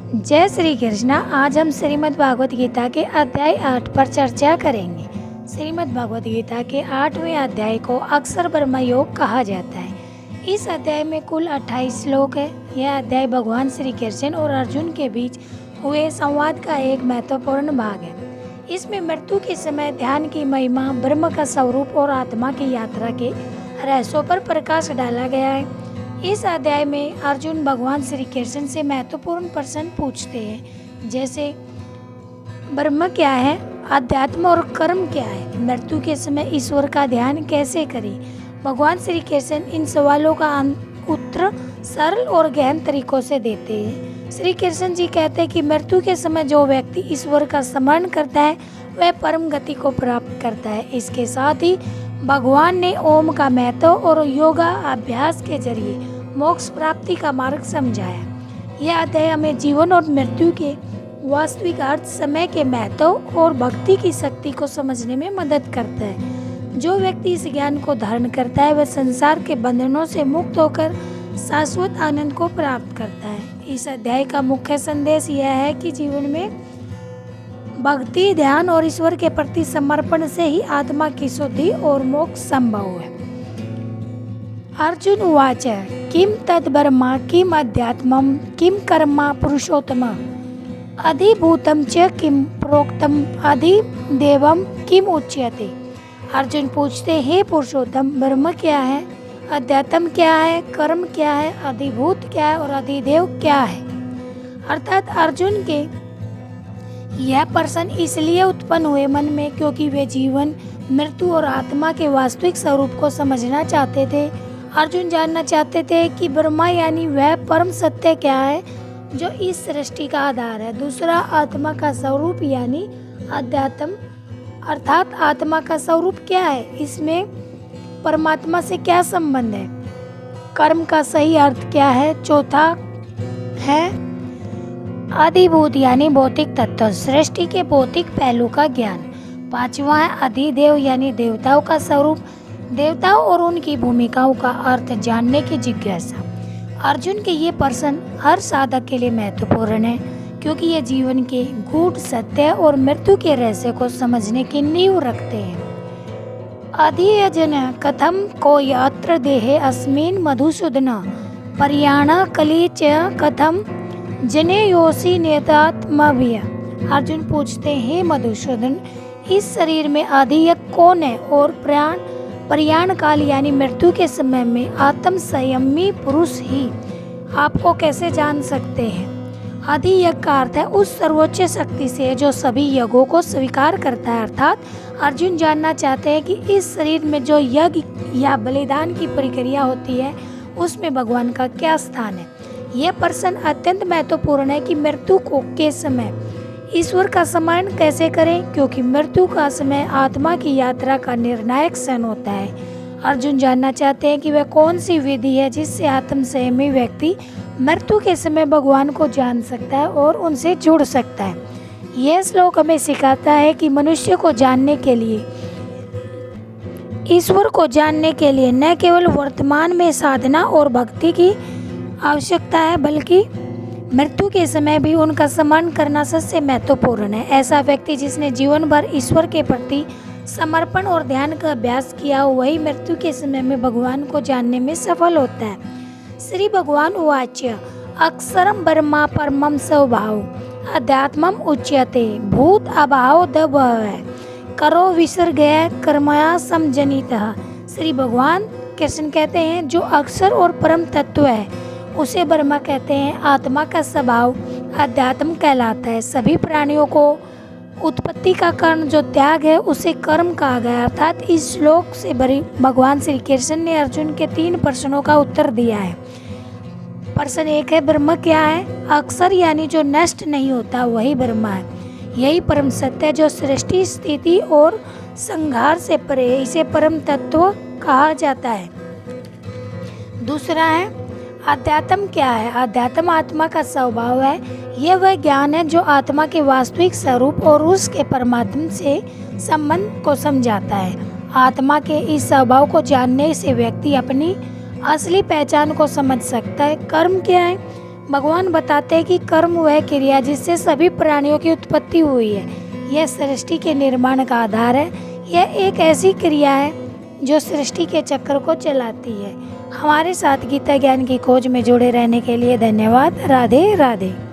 जय श्री कृष्णा। आज हम श्रीमद् भागवत गीता के अध्याय 8 पर चर्चा करेंगे। श्रीमद् भागवत गीता के 8वें अध्याय को अक्षर ब्रह्म योग कहा जाता है। इस अध्याय में कुल 28 श्लोक है। यह अध्याय भगवान श्री कृष्ण और अर्जुन के बीच हुए संवाद का एक महत्वपूर्ण भाग है। इसमें मृत्यु के समय ध्यान की महिमा, ब्रह्म का स्वरूप और आत्मा की यात्रा के रहस्यों पर प्रकाश डाला गया है। इस अध्याय में अर्जुन भगवान श्री कृष्ण से महत्वपूर्ण प्रश्न पूछते हैं, जैसे ब्रह्म क्या है, अध्यात्म और कर्म क्या है, मृत्यु के समय ईश्वर का ध्यान कैसे करें। भगवान श्री कृष्ण इन सवालों का उत्तर सरल और गहन तरीकों से देते हैं। श्री कृष्ण जी कहते हैं कि मृत्यु के समय जो व्यक्ति ईश्वर का स्मरण करता है वह परम गति को प्राप्त करता है। इसके साथ ही भगवान ने ओम का महत्व और योगा अभ्यास के जरिए मोक्ष प्राप्ति का मार्ग समझाया। यह अध्याय हमें जीवन और मृत्यु के वास्तविक अर्थ, समय के महत्व और भक्ति की शक्ति को समझने में मदद करता है। जो व्यक्ति इस ज्ञान को धारण करता है वह संसार के बंधनों से मुक्त होकर शाश्वत आनंद को प्राप्त करता है। इस अध्याय का मुख्य संदेश यह है कि जीवन में भक्ति, ध्यान और ईश्वर के प्रति समर्पण से ही आत्मा की शुद्धि और मोक्ष संभव है। अर्जुन उवाच किम तद् ब्रह्म किम अध्यात्मम किम कर्म पुरुषोत्तम अधिभूतम च किम प्रोक्तम अधिदेवम किम उच्यते। अर्जुन पूछते, हे पुरुषोत्तम, ब्रह्म क्या है, अध्यात्म क्या है, कर्म क्या है, अधिभूत क्या है और अधिदेव क्या है। अर्थात अर्जुन के यह प्रश्न इसलिए उत्पन्न हुए मन में क्योंकि वे जीवन, मृत्यु और आत्मा के वास्तविक स्वरूप को समझना चाहते थे। अर्जुन जानना चाहते थे कि ब्रह्मा यानी वह परम सत्य क्या है जो इस सृष्टि का आधार है। दूसरा, आत्मा का स्वरूप यानी अध्यात्म, अर्थात आत्मा का स्वरूप क्या है, इसमें परमात्मा से क्या संबंध है। कर्म का सही अर्थ क्या है। चौथा है अधिभूत यानी भौतिक तत्व, सृष्टि के भौतिक पहलू का ज्ञान। पांचवा है अधिदेव यानी देवताओं का स्वरूप, देवताओं और उनकी भूमिकाओं का अर्थ जानने की जिज्ञासा। अर्जुन के ये प्रश्न हर साधक के लिए महत्वपूर्ण है क्योंकि ये जीवन के गूढ़ सत्य और मृत्यु के रहस्य को समझने की नींव रखते हैं। अधियजन कथम को यत्र देहे अस्मिन् मधुसूदन पर्याण कली च कथम जने योसी नेतात्मव्य। अर्जुन पूछते हैं, हे मधुसूदन, इस शरीर में आदियक कौन है और प्रयाण काल यानी मृत्यु के समय में आत्म संयमी पुरुष ही आपको कैसे जान सकते हैं। आदियक का अर्थ है उस सर्वोच्च शक्ति से जो सभी यज्ञों को स्वीकार करता है। अर्थात अर्जुन जानना चाहते हैं कि इस शरीर में जो यज्ञ या बलिदान की प्रक्रिया होती है उसमें भगवान का क्या स्थान है। यह प्रश्न अत्यंत महत्वपूर्ण है कि मृत्यु के समय ईश्वर का स्मरण कैसे करें, क्योंकि मृत्यु का समय आत्मा की यात्रा का निर्णायक क्षण होता है। अर्जुन जानना चाहते हैं कि वह कौन सी विधि है जिससे आत्म संयमी व्यक्ति मृत्यु के समय भगवान को जान सकता है और उनसे जुड़ सकता है। यह श्लोक हमें सिखाता है कि मनुष्य को जानने के लिए, ईश्वर को जानने के लिए न केवल वर्तमान में साधना और भक्ति की आवश्यकता है बल्कि मृत्यु के समय भी उनका स्मरण करना सबसे महत्वपूर्ण है। ऐसा व्यक्ति जिसने जीवन भर ईश्वर के प्रति समर्पण और ध्यान का अभ्यास किया वही मृत्यु के समय में भगवान को जानने में सफल होता है। श्री भगवान उवाच अक्षरम ब्रह्मा परमम स्वभाव अध्यात्मम उच्यते भूत अभाव दभव करो विसर्गय कर्मया समजनितः। श्री भगवान कृष्ण कहते हैं जो अक्षर और परम तत्व है उसे ब्रह्मा कहते हैं। आत्मा का स्वभाव अध्यात्म कहलाता है। सभी प्राणियों को उत्पत्ति का कारण जो त्याग है उसे कर्म कहा गया। अर्थात इस श्लोक से भगवान श्री कृष्ण ने अर्जुन के 3 प्रश्नों का उत्तर दिया है। प्रश्न 1 है, ब्रह्म क्या है। अक्षर यानी जो नष्ट नहीं होता वही ब्रह्मा है। यही परम सत्य है जो सृष्टि, स्थिति और संहार से परे है। इसे परम तत्व कहा जाता है। दूसरा है अध्यात्म क्या है। अध्यात्म आत्मा का स्वभाव है। यह वह ज्ञान है जो आत्मा के वास्तविक स्वरूप और उसके परमात्मा से संबंध को समझाता है। आत्मा के इस स्वभाव को जानने से व्यक्ति अपनी असली पहचान को समझ सकता है। कर्म क्या है। भगवान बताते हैं कि कर्म वह क्रिया जिससे सभी प्राणियों की उत्पत्ति हुई है। यह सृष्टि के निर्माण का आधार है। यह एक ऐसी क्रिया है जो सृष्टि के चक्र को चलाती है। हमारे साथ गीता ज्ञान की खोज में जुड़े रहने के लिए धन्यवाद। राधे राधे।